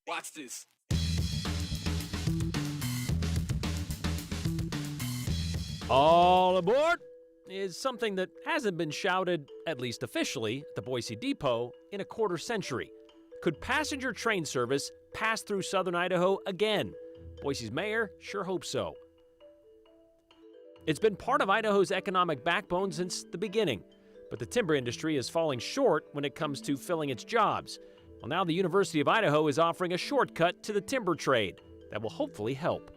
Watch this. All aboard is something that hasn't been shouted, at least officially, at the Boise Depot in a quarter century. Could passenger train service pass through southern Idaho again? Boise's mayor sure hopes so. It's been part of Idaho's economic backbone since the beginning, but the timber industry is falling short when it comes to filling its jobs. Well, now the University of Idaho is offering a shortcut to the timber trade that will hopefully help.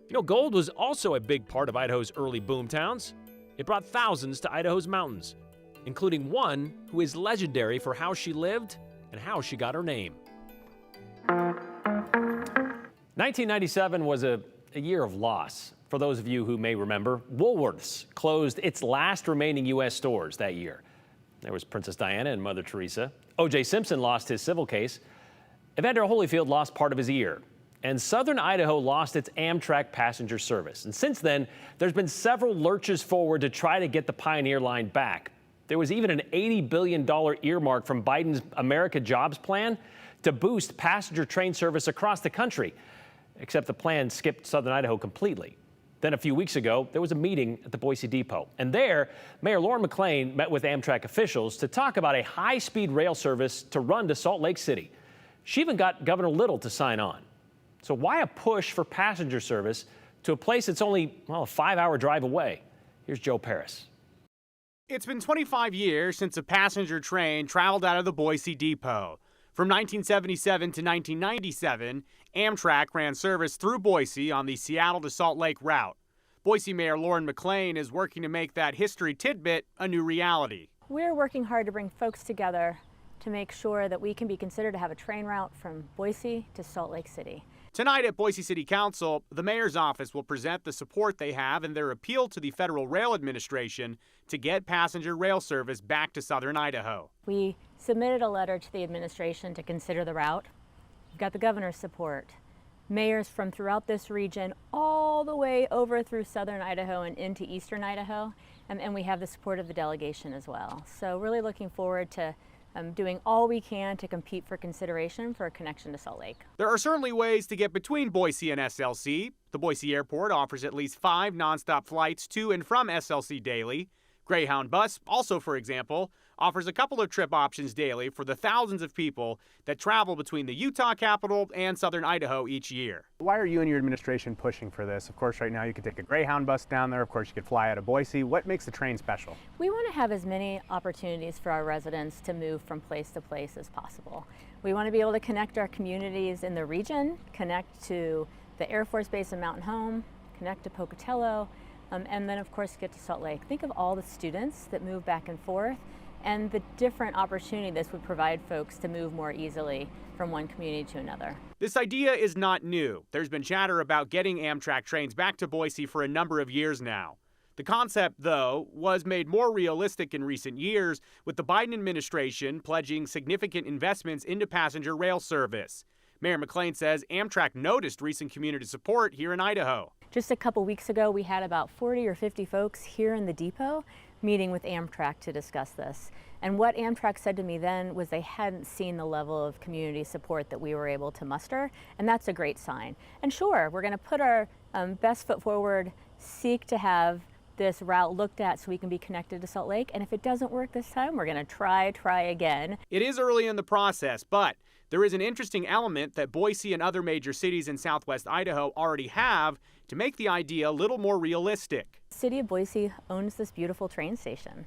You know, gold was also a big part of Idaho's early boom towns. It brought thousands to Idaho's mountains, including one who is legendary for how she lived and how she got her name. 1997 was a year of loss. For those of you who may remember, Woolworth's closed its last remaining U.S. stores that year. There was Princess Diana and Mother Teresa. O.J. Simpson lost his civil case. Evander Holyfield lost part of his ear. And southern Idaho lost its Amtrak passenger service. And since then, there's been several lurches forward to try to get the Pioneer Line back. There was even an $80 billion earmark from Biden's America Jobs Plan to boost passenger train service across the country, except the plan skipped southern Idaho completely. Then a few weeks ago, there was a meeting at the Boise Depot. And there, Mayor Lauren McLean met with Amtrak officials to talk about a high-speed rail service to run to Salt Lake City. She even got Governor Little to sign on. So why a push for passenger service to a place that's only, well, a 5-hour drive away? Here's Joe Paris. It's been 25 years since a passenger train traveled out of the Boise Depot. From 1977 to 1997, Amtrak ran service through Boise on the Seattle to Salt Lake route. Boise Mayor Lauren McLean is working to make that history tidbit a new reality. We're working hard to bring folks together to make sure that we can be considered to have a train route from Boise to Salt Lake City. Tonight at Boise City Council, the mayor's office will present the support they have in their appeal to the Federal Rail Administration to get passenger rail service back to southern Idaho. We submitted a letter to the administration to consider the route. We've got the governor's support. Mayors from throughout this region, all the way over through southern Idaho and into eastern Idaho, and we have the support of the delegation as well. So really looking forward to doing all we can to compete for consideration for a connection to Salt Lake. There are certainly ways to get between Boise and SLC. The Boise Airport offers at least 5 nonstop flights to and from SLC daily. Greyhound Bus, also for example, offers a couple of trip options daily for the thousands of people that travel between the Utah capital and southern Idaho each year. Why are you and your administration pushing for this? Of course, right now you could take a Greyhound bus down there. Of course, you could fly out of Boise. What makes the train special? We want to have as many opportunities for our residents to move from place to place as possible. We want to be able to connect our communities in the region, connect to the Air Force Base in Mountain Home, connect to Pocatello, and then of course get to Salt Lake. Think of all the students that move back and forth and the different opportunity this would provide folks to move more easily from one community to another. This idea is not new. There's been chatter about getting Amtrak trains back to Boise for a number of years now. The concept, though, was made more realistic in recent years with the Biden administration pledging significant investments into passenger rail service. Mayor McLean says Amtrak noticed recent community support here in Idaho. Just a couple weeks ago, we had about 40 or 50 folks here in the depot meeting with Amtrak to discuss this. And what Amtrak said to me then was they hadn't seen the level of community support that we were able to muster, and that's a great sign. And sure, we're going to put our best foot forward, seek to have this route looked at so we can be connected to Salt Lake, and if it doesn't work this time, we're going to try again. It is early in the process, but there is an interesting element that Boise and other major cities in southwest Idaho already have to make the idea a little more realistic. The city of Boise owns this beautiful train station,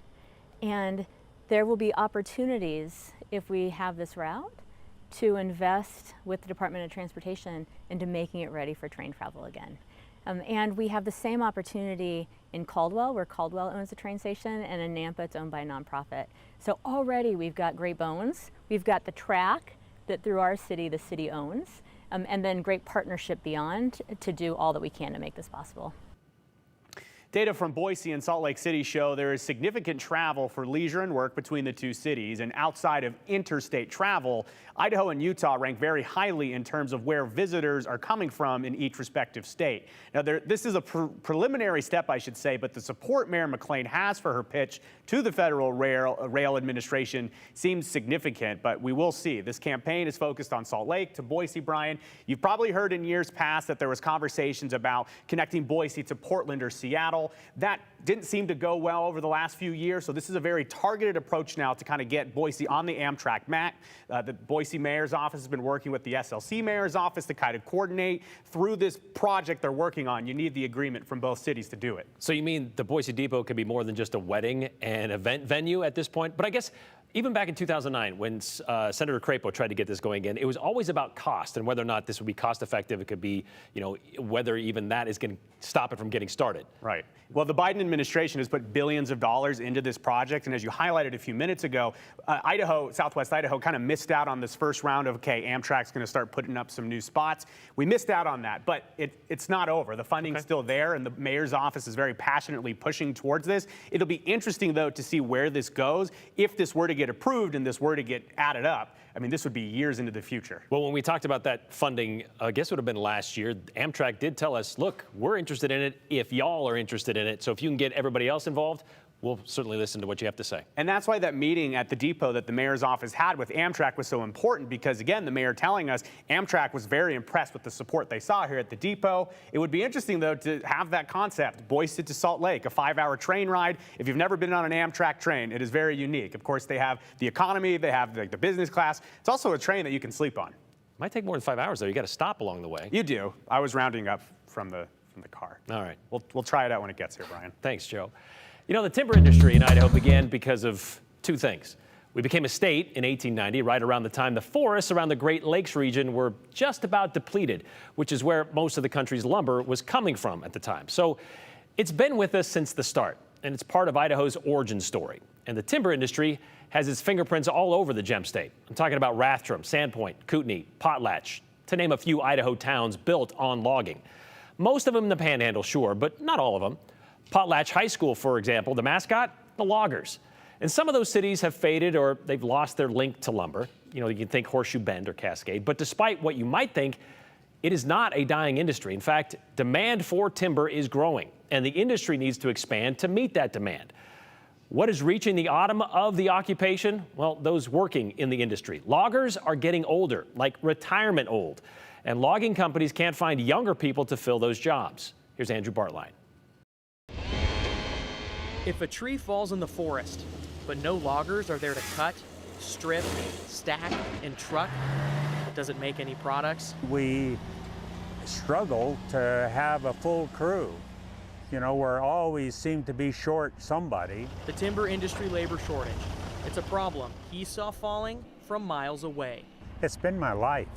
and there will be opportunities if we have this route to invest with the Department of Transportation into making it ready for train travel again. And we have the same opportunity in Caldwell, where Caldwell owns the train station, and in Nampa, it's owned by a nonprofit. So already we've got great bones. We've got the track that through our city, the city owns, and then great partnership beyond to do all that we can to make this possible. Data from Boise and Salt Lake City show there is significant travel for leisure and work between the two cities. And outside of interstate travel, Idaho and Utah rank very highly in terms of where visitors are coming from in each respective state. Now, this is a preliminary step, I should say, but the support Mayor McLean has for her pitch to the Federal Rail Administration seems significant, but we will see. This campaign is focused on Salt Lake to Boise, Brian. You've probably heard in years past that there was conversations about connecting Boise to Portland or Seattle. That didn't seem to go well over the last few years, so this is a very targeted approach now to kind of get Boise on the Amtrak map. The Boise mayor's office has been working with the SLC mayor's office to kind of coordinate through this project they're working on. You need the agreement from both cities to do it. So you mean the Boise Depot could be more than just a wedding and event venue at this point? But I guess even back in 2009, when Senator Crapo tried to get this going again, it was always about cost and whether or not this would be cost effective. It could be, whether even that is going to stop it from getting started. Right. Well, the Biden administration has put billions of dollars into this project. And as you highlighted a few minutes ago, Southwest Idaho kind of missed out on this first round of, okay, Amtrak's going to start putting up some new spots. We missed out on that, but it's not over. The funding's still there, and the mayor's office is very passionately pushing towards this. It'll be interesting, though, to see where this goes. If this were to get approved and this were to get added up, I mean, this would be years into the future. Well, when we talked about that funding, I guess it would have been last year, Amtrak did tell us, look, we're interested in it if y'all are interested in it. So if you can get everybody else involved, we'll certainly listen to what you have to say. And that's why that meeting at the depot that the mayor's office had with Amtrak was so important, because, again, the mayor telling us Amtrak was very impressed with the support they saw here at the depot. It would be interesting, though, to have that concept, Boise to Salt Lake, a 5-hour train ride. If you've never been on an Amtrak train, it is very unique. Of course, they have the economy, they have the business class. It's also a train that you can sleep on. Might take more than 5 hours, though. You got to stop along the way. You do. I was rounding up from the car. All right. We'll try it out when it gets here, Brian. Thanks, Joe. The timber industry in Idaho began because of two things. We became a state in 1890, right around the time the forests around the Great Lakes region were just about depleted, which is where most of the country's lumber was coming from at the time. So it's been with us since the start, and it's part of Idaho's origin story. And the timber industry has its fingerprints all over the gem state. I'm talking about Rathdrum, Sandpoint, Kootenai, Potlatch, to name a few Idaho towns built on logging. Most of them in the Panhandle, sure, but not all of them. Potlatch High School, for example, the mascot, the loggers. And some of those cities have faded or they've lost their link to lumber. You can think Horseshoe Bend or Cascade. But despite what you might think, it is not a dying industry. In fact, demand for timber is growing, and the industry needs to expand to meet that demand. What is reaching the autumn of the occupation? Well, those working in the industry. Loggers are getting older, like retirement old, and logging companies can't find younger people to fill those jobs. Here's Andrew Bartline. If a tree falls in the forest, but no loggers are there to cut, strip, stack, and truck, does it make any products? We struggle to have a full crew. We're always seem to be short somebody. The timber industry labor shortage. It's a problem he saw falling from miles away. It's been my life.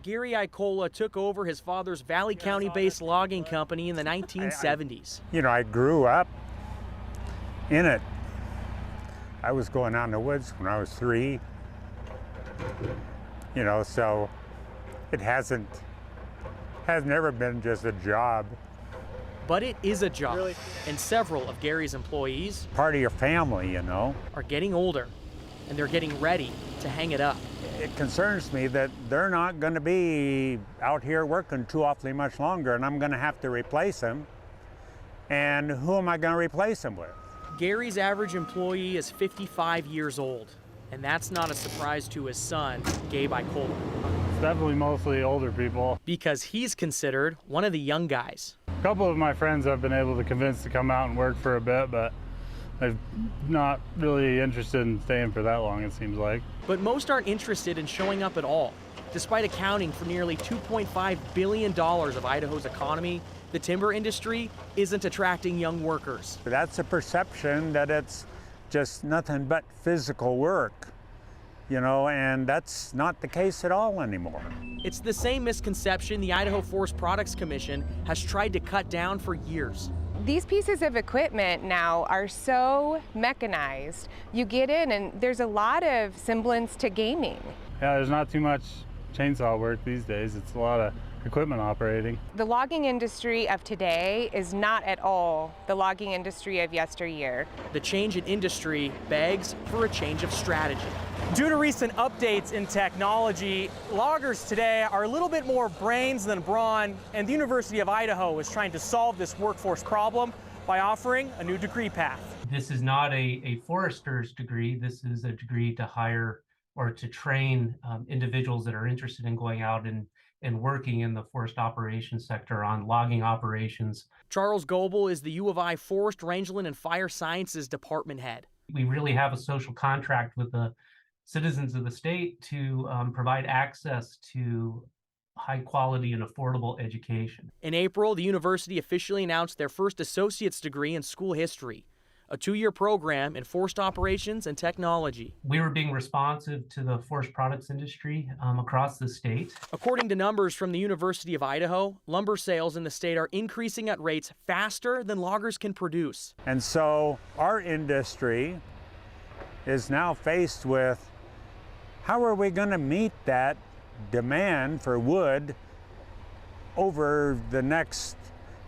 Gary Icola took over his father's Valley County-based logging company in the 1970s. I grew up in it. I was going out in the woods when I was 3. So it has never been just a job. But it is a job, really? And several of Gary's employees, Part of your family, are getting older, and they're getting ready to hang it up. It concerns me that they're not going to be out here working too awfully much longer, and I'm going to have to replace them. And who am I going to replace them with? Gary's average employee is 55 years old, and that's not a surprise to his son, Gabe Icola. It's definitely mostly older people. Because he's considered one of the young guys. A couple of my friends I've been able to convince to come out and work for a bit, but I'm not really interested in staying for that long, it seems like. But most aren't interested in showing up at all. Despite accounting for nearly $2.5 billion of Idaho's economy, the timber industry isn't attracting young workers. That's a perception that it's just nothing but physical work, and that's not the case at all anymore. It's the same misconception the Idaho Forest Products Commission has tried to cut down for years. These pieces of equipment now are so mechanized. You get in and there's a lot of semblance to gaming. Yeah, there's not too much chainsaw work these days. It's a lot of equipment operating. The logging industry of today is not at all the logging industry of yesteryear. The change in industry begs for a change of strategy. Due to recent updates in technology, loggers today are a little bit more brains than brawn, and the University of Idaho is trying to solve this workforce problem by offering a new degree path. This is not a forester's degree. This is a degree to hire or to train individuals that are interested in going out and working in the forest operations sector on logging operations. Charles Goebel is the U of I Forest, Rangeland, and Fire Sciences department head. We really have a social contract with the citizens of the state to provide access to high quality and affordable education. In April, the university officially announced their first associate's degree in school history, a 2-year program in forest operations and technology. We were being responsive to the forest products industry across the state. According to numbers from the University of Idaho, lumber sales in the state are increasing at rates faster than loggers can produce. And so our industry is now faced with, how are we going to meet that demand for wood over the next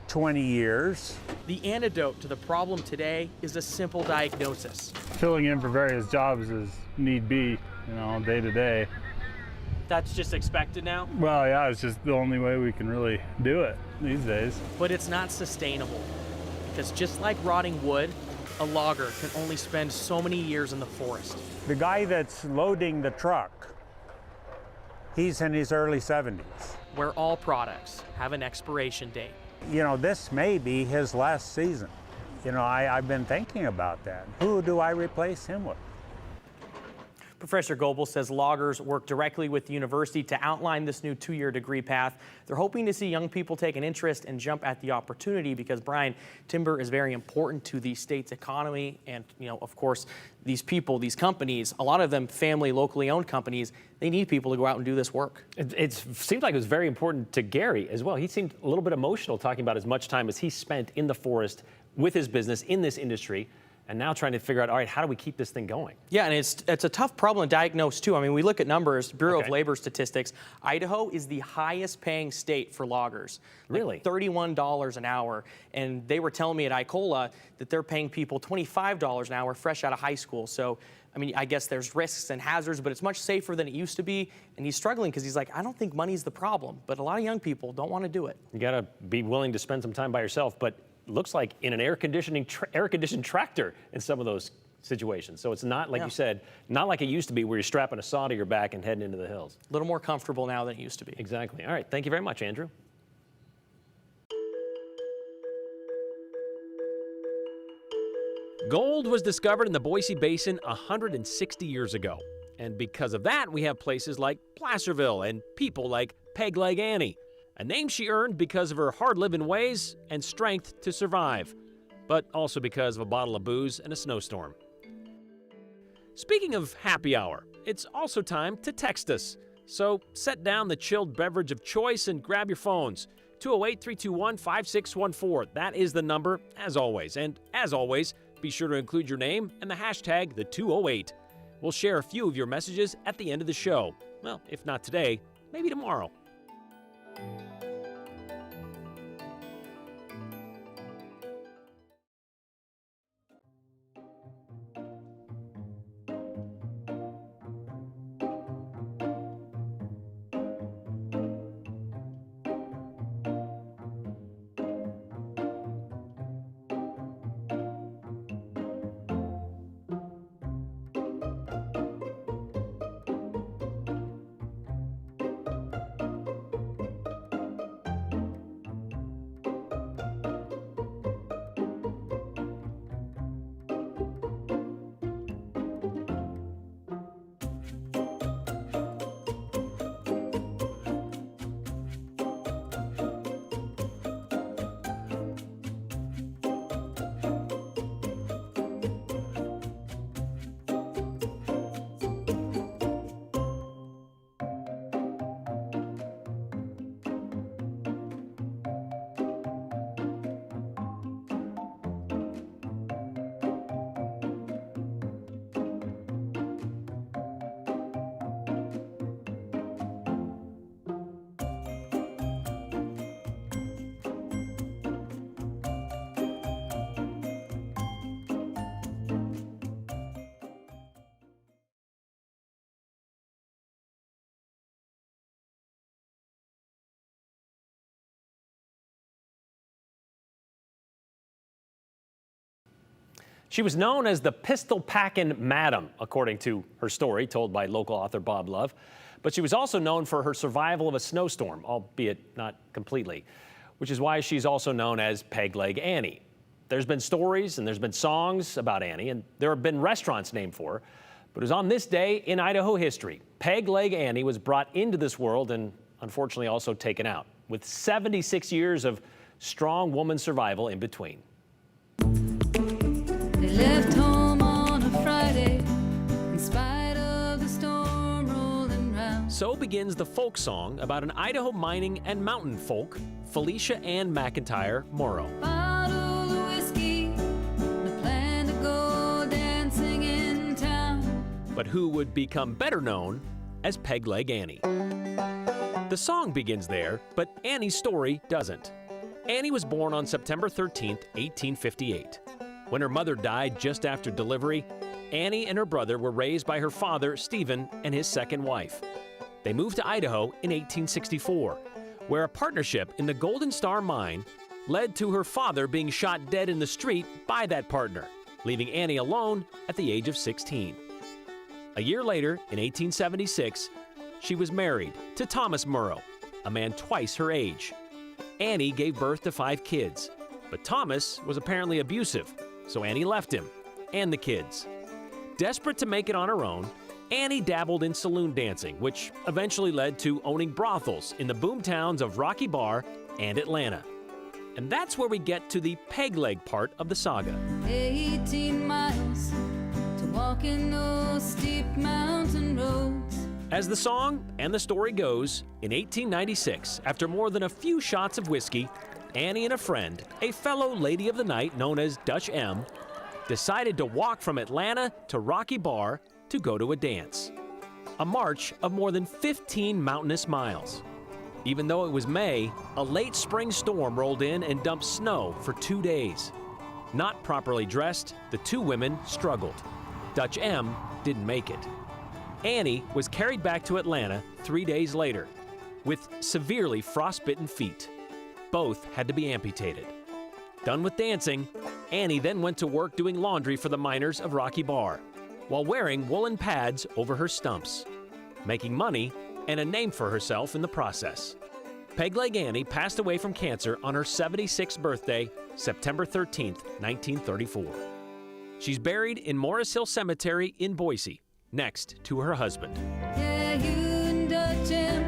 20 years? The antidote to the problem today is a simple diagnosis. Filling in for various jobs is need be, day to day. That's just expected now? Well, yeah, it's just the only way we can really do it these days. But it's not sustainable, because just like rotting wood, a logger can only spend so many years in the forest. The guy that's loading the truck, he's in his early 70s. Where all products have an expiration date. This may be his last season. I've been thinking about that. Who do I replace him with? Professor Goebel says loggers work directly with the university to outline this new 2-year degree path. They're hoping to see young people take an interest and jump at the opportunity because, Brian, timber is very important to the state's economy. And, of course, these people, these companies, a lot of them family, locally owned companies, they need people to go out and do this work. It seemed like it was very important to Gary as well. He seemed a little bit emotional talking about as much time as he spent in the forest with his business in this industry, and now trying to figure out, all right, how do we keep this thing going? Yeah, and it's a tough problem to diagnose, too. I mean, we look at numbers, Bureau of Labor Statistics. Idaho is the highest paying state for loggers. Really? $31 an hour. And they were telling me at ICOLA that they're paying people $25 an hour fresh out of high school. So, I mean, I guess there's risks and hazards, but it's much safer than it used to be. And he's struggling because he's like, I don't think money's the problem. But a lot of young people don't want to do it. You got to be willing to spend some time by yourself, but looks like in an air-conditioned tractor in some of those situations. So it's not, like you said, not like it used to be where you're strapping a saw to your back and heading into the hills. A little more comfortable now than it used to be. Exactly. All right. Thank you very much, Andrew. Gold was discovered in the Boise Basin 160 years ago. And because of that, we have places like Placerville and people like Peg Leg Annie, a name she earned because of her hard-living ways and strength to survive, but also because of a bottle of booze and a snowstorm. Speaking of happy hour, it's also time to text us. So set down the chilled beverage of choice and grab your phones. 208-321-5614. That is the number, as always. And as always, be sure to include your name and the hashtag #the208. We'll share a few of your messages at the end of the show. Well, if not today, maybe tomorrow. She was known as the pistol-packin' madam, according to her story told by local author Bob Love. But she was also known for her survival of a snowstorm, albeit not completely, which is why she's also known as Peg Leg Annie. There's been stories and there's been songs about Annie, and there have been restaurants named for her. But it was on this day in Idaho history, Peg Leg Annie was brought into this world and unfortunately also taken out, with 76 years of strong woman survival in between. They left home on a Friday, in spite of the storm rolling round. So begins the folk song about an Idaho mining and mountain folk, Felicia Ann McIntyre Morrow. Bottle of whiskey, and a plan to go dancing in town. But who would become better known as Peg Leg Annie. The song begins there, but Annie's story doesn't. Annie was born on September 13, 1858. When her mother died just after delivery, Annie and her brother were raised by her father, Stephen, and his second wife. They moved to Idaho in 1864, where a partnership in the Golden Star mine led to her father being shot dead in the street by that partner, leaving Annie alone at the age of 16. A year later, in 1876, she was married to Thomas Morrow, a man twice her age. Annie gave birth to 5 kids, but Thomas was apparently abusive, so Annie left him and the kids. Desperate to make it on her own, Annie dabbled in saloon dancing, which eventually led to owning brothels in the boom towns of Rocky Bar and Atlanta. And that's where we get to the peg leg part of the saga. 18 miles to walk in those steep mountain roads. As the song and the story goes, in 1896, after more than a few shots of whiskey, Annie and a friend, a fellow lady of the night known as Dutch M, decided to walk from Atlanta to Rocky Bar to go to a dance. A march of more than 15 mountainous miles. Even though it was May, a late spring storm rolled in and dumped snow for 2 days. Not properly dressed, the 2 women struggled. Dutch M didn't make it. Annie was carried back to Atlanta 3 days later with severely frostbitten feet. Both had to be amputated. Done with dancing, Annie then went to work doing laundry for the miners of Rocky Bar, while wearing woolen pads over her stumps, making money and a name for herself in the process. Peg Leg Annie passed away from cancer on her 76th birthday, September 13th, 1934. She's buried in Morris Hill Cemetery in Boise, next to her husband. Yeah, you and Dutch M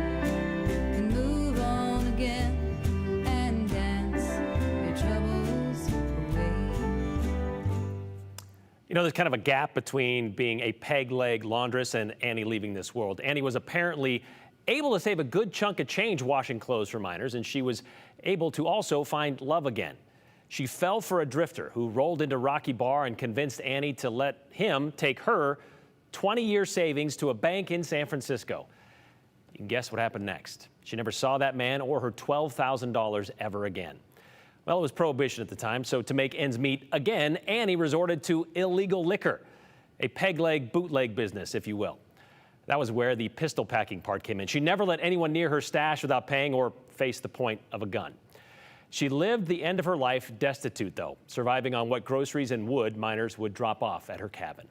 can move on again and dance your troubles away. You know, there's kind of a gap between being a peg leg laundress and Annie leaving this world. Annie was apparently able to save a good chunk of change washing clothes for miners, and she was able to also find love again. She fell for a drifter who rolled into Rocky Bar and convinced Annie to let him take her 20-year savings to a bank in San Francisco. You can guess what happened next. She never saw that man or her $12,000 ever again. Well, it was prohibition at the time, so to make ends meet again, Annie resorted to illegal liquor, a peg leg bootleg business, if you will. That was where the pistol packing part came in. She never let anyone near her stash without paying or face the point of a gun. She lived the end of her life destitute, though, surviving on what groceries and wood miners would drop off at her cabin.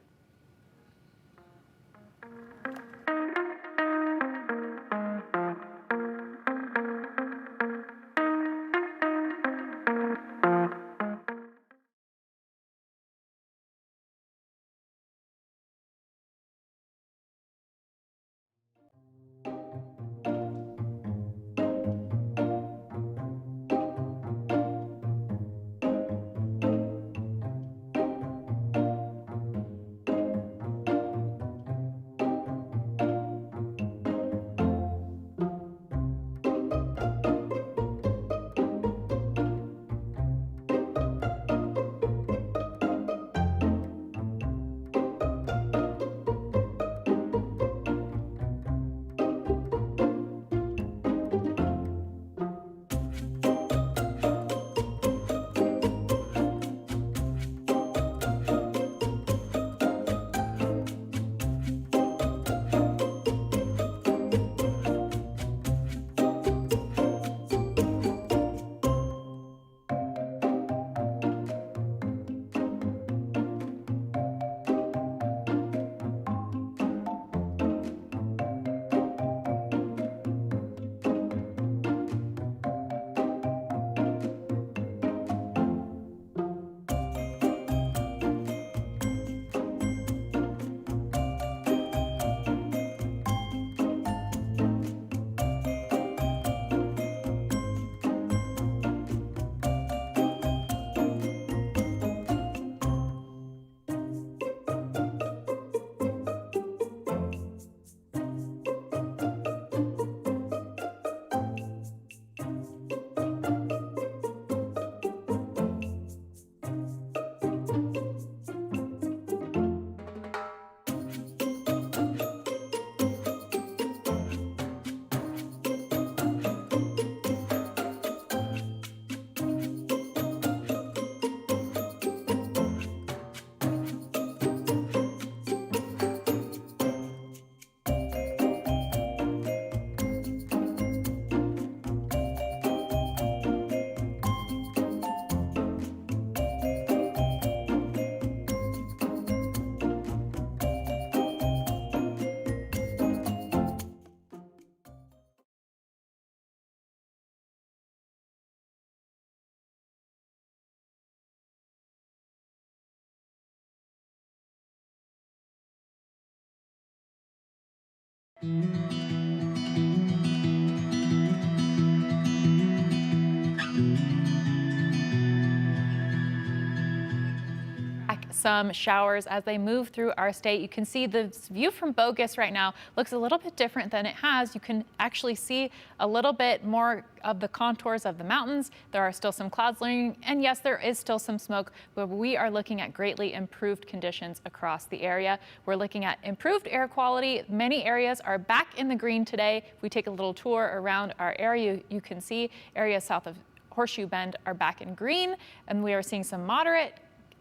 Some showers as they move through our state. You can see the view from Bogus right now looks a little bit different than it has. You can actually see a little bit more of the contours of the mountains. There are still some clouds lingering, and yes, there is still some smoke, but we are looking at greatly improved conditions across the area. We're looking at improved air quality. Many areas are back in the green today. If we take a little tour around our area, you can see areas south of Horseshoe Bend are back in green, and we are seeing some moderate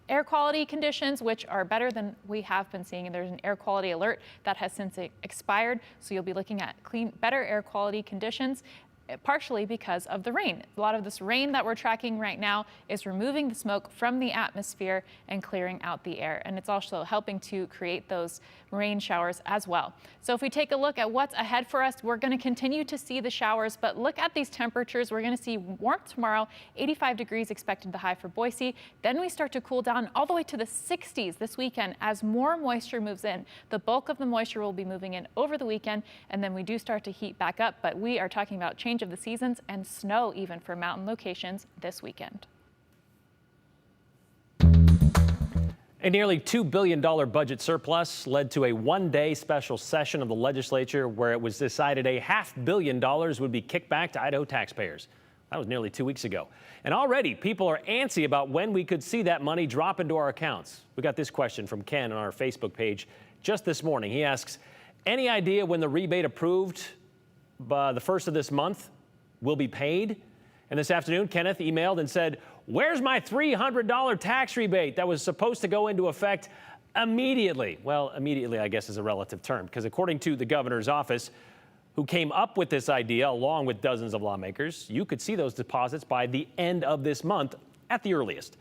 air quality conditions, which are better than we have been seeing. And there's an air quality alert that has since expired. So you'll be looking at better air quality conditions, partially because of the rain. A lot of this rain that we're tracking right now is removing the smoke from the atmosphere and clearing out the air. And it's also helping to create those rain showers as well. So if we take a look at what's ahead for us, we're going to continue to see the showers, but look at these temperatures. We're going to see warmth tomorrow, 85 degrees expected the high for Boise. Then we start to cool down all the way to the 60s this weekend as more moisture moves in. The bulk of the moisture will be moving in over the weekend, and then we do start to heat back up, but we are talking about change of the seasons and snow even for mountain locations this weekend. A nearly $2 billion budget surplus led to a one-day special session of the legislature where it was decided a $500 million would be kicked back to Idaho taxpayers. That was nearly 2 weeks ago. And already people are antsy about when we could see that money drop into our accounts. We got this question from Ken on our Facebook page just this morning. He asks, any idea when the rebate approved by the first of this month will be paid? And this afternoon, Kenneth emailed and said, where's my $300 tax rebate that was supposed to go into effect immediately? Well, immediately, I guess, is a relative term, because according to the governor's office, who came up with this idea along with dozens of lawmakers, you could see those deposits by the end of this month at the earliest.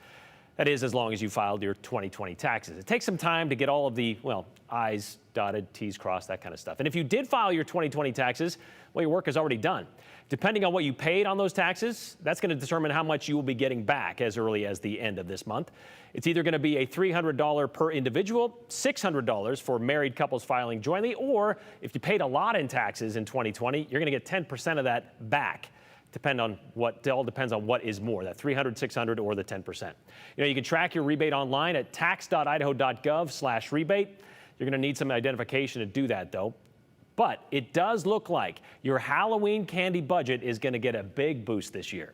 That is, as long as you filed your 2020 taxes. It takes some time to get all of the, well, I's dotted, T's crossed, that kind of stuff. And if you did file your 2020 taxes, well, your work is already done. Depending on what you paid on those taxes, that's going to determine how much you will be getting back as early as the end of this month. It's either going to be a $300 per individual, $600 for married couples filing jointly, or if you paid a lot in taxes in 2020, you're going to get 10% of that back. It all depends on what is more, that $300, $600, or the 10%. You can track your rebate online at tax.idaho.gov/rebate. You're going to need some identification to do that, though. But it does look like your Halloween candy budget is going to get a big boost this year.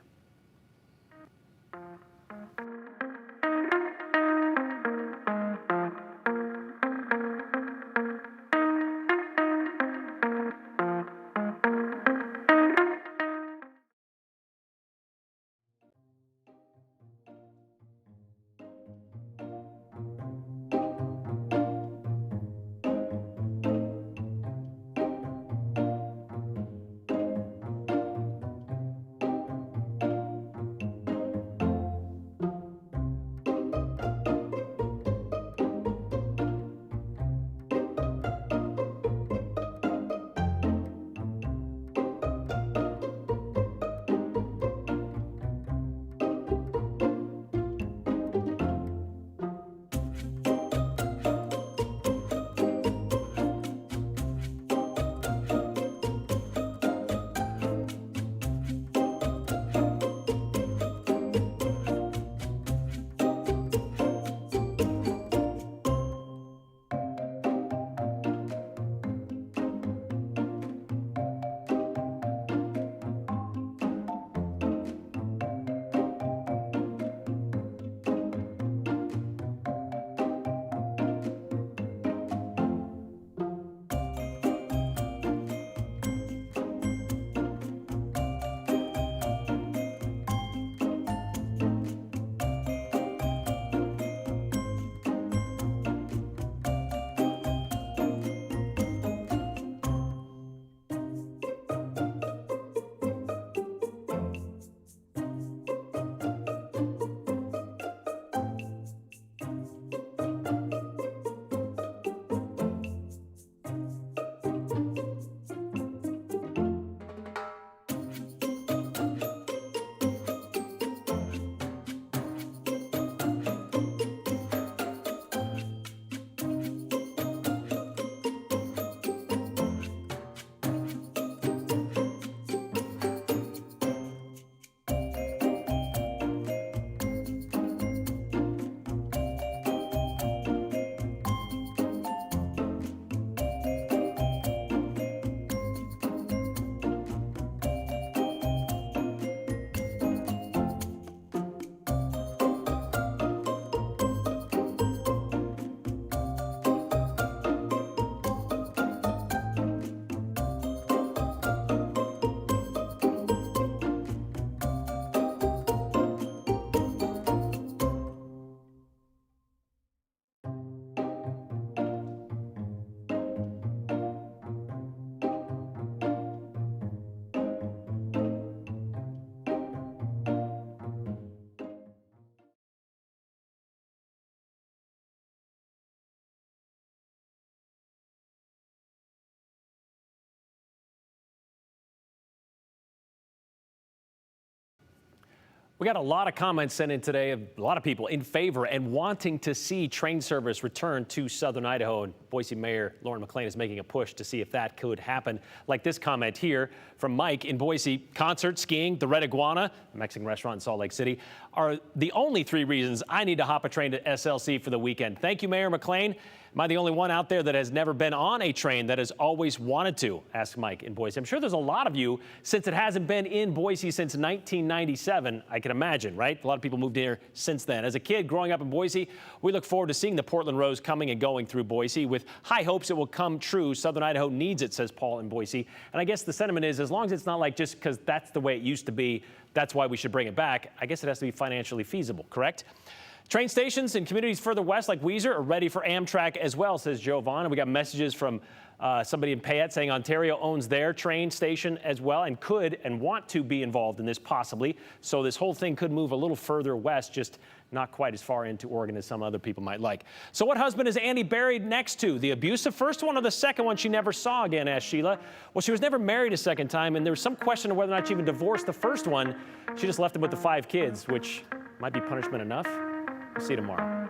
We got a lot of comments sent in today, a lot of people in favor and wanting to see train service return to southern Idaho. And Boise Mayor Lauren McLean is making a push to see if that could happen. Like this comment here from Mike in Boise: concert, skiing, the Red Iguana, a Mexican restaurant in Salt Lake City, are the only 3 reasons I need to hop a train to SLC for the weekend. Thank you, Mayor McLean. Am I the only one out there that has never been on a train that has always wanted to? Asked Mike in Boise. I'm sure there's a lot of you, since it hasn't been in Boise since 1997, I can imagine, right? A lot of people moved here since then. As a kid growing up in Boise, we look forward to seeing the Portland Rose coming and going through Boise with high hopes it will come true. Southern Idaho needs it, says Paul in Boise. And I guess the sentiment is, as long as it's not like just because that's the way it used to be, that's why we should bring it back. I guess it has to be financially feasible, correct? Train stations in communities further west like Weiser are ready for Amtrak as well, says Joe Vaughn. And we got messages from somebody in Payette saying Ontario owns their train station as well and could and want to be involved in this possibly. So this whole thing could move a little further west, just not quite as far into Oregon as some other people might like. So what husband is Andy buried next to? The abusive first one or the second one she never saw again, asked Sheila. Well, she was never married a second time, and there was some question of whether or not she even divorced the first one. She just left him with the 5 kids, which might be punishment enough. We'll see you tomorrow.